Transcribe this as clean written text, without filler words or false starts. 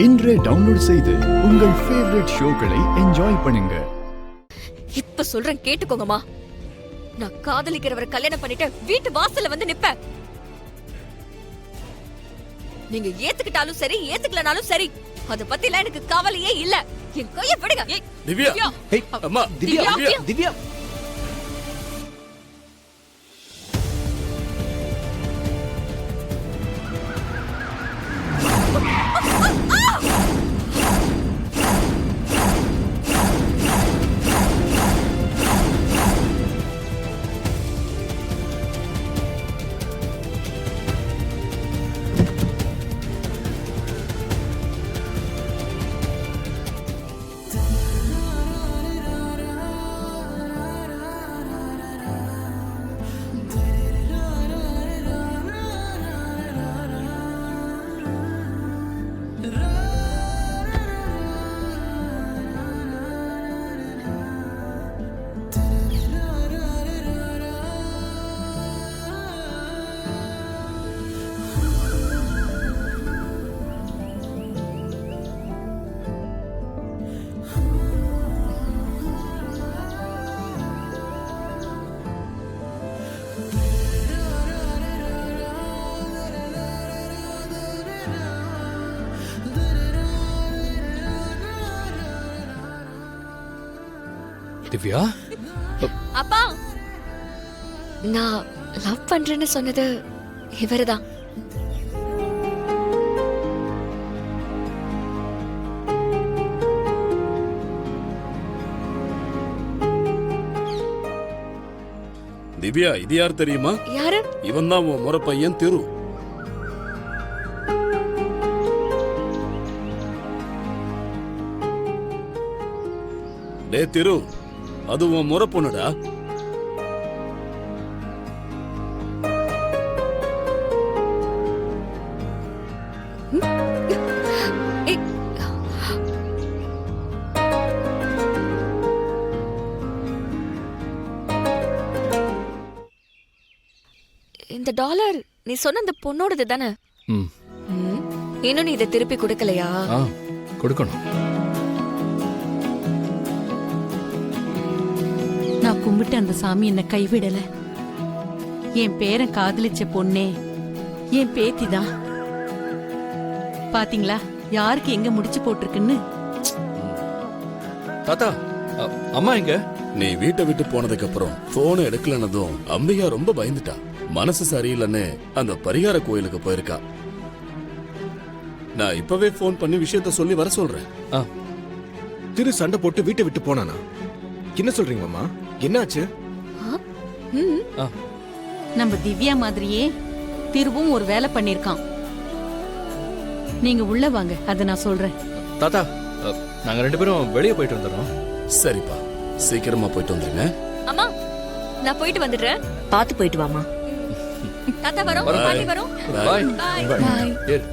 இன்றே டவுன்லோட் செய்து உங்கள் ஃபேவரட் ஷோக்களை என்ஜாய் பண்ணுங்க. இப்ப சொல்றேன் கேட்டுக்கோங்கம்மா. நான் காதலிக்கிறவரை கல்யாணம் பண்ணிட்டு வீட்டு வாசல்ல வந்து நிப்பேன். நீங்க ஏத்துக்கிட்டாலும் சரி ஏத்துக்கலனாலும் சரி, அத பத்திலாம் எனக்கு கவலையே இல்ல. என் கைய விடுங்க. திவ்யா, அம்மா, திவ்யா, திவ்யா. திவ்யா, அப்பா, நான் லவ் பண்றேன்னு சொன்னது இவருதான். திவ்யா, இது யார் தெரியுமா? யாரு? இவன் தான் உன் முறை பையன் திரு. டே திரு, அது உன் முறை பொண்ணுடா. இந்த டாலர் நீ சொன்ன அந்த பொண்ணோடது தானே? இன்னும் நீ இதை திருப்பி கொடுக்கலையா? கொடுக்கணும். நான் கும்பிட்டு அந்த சாமி என்ன கைவிடல. என் பேரன் காதலிச்ச பொண்ணே என் பேத்திதான். பாத்தீங்களா யாருக்கு எங்க முடிச்சு போட்டிருக்குன்னு? தாத்தா, அம்மா எங்க? நீ வீட்டை விட்டு போனதுக்கு அப்புறம் போன் எடுக்கலனதும் அம்பிகா ரொம்ப பயந்துட்டா. மனசு சரியில்லைன்னு அந்த பரிகார கோயிலுக்கு போயிருக்கா. நான் இப்பவே போன் பண்ணி விஷயத்த சொல்லி வர சொல்றேன். திரு சண்டை போட்டு வீட்டை விட்டு போனானா? என்ன சொல்றீங்க மாமா? என்னாச்சு? நம்ம திவ்யா மாதிரியே திருவும் ஒரு வேலை பண்ணிருக்கான். நீங்க உள்ள வாங்க, அத நான் சொல்றேன். தாத்தா, நாங்க 2 பேரும் வெளியே போயிட்டு வந்துடுறோம். சரிப்பா, சீக்கிரமா போயிட்டு வந்துருங்க. அம்மா, நான் போயிட்டு வந்துடுறேன். பாத்து போயிட்டு வாமா. தாத்தா வரோம், பாட்டி வரோம். பாய். பாய். ஏறு.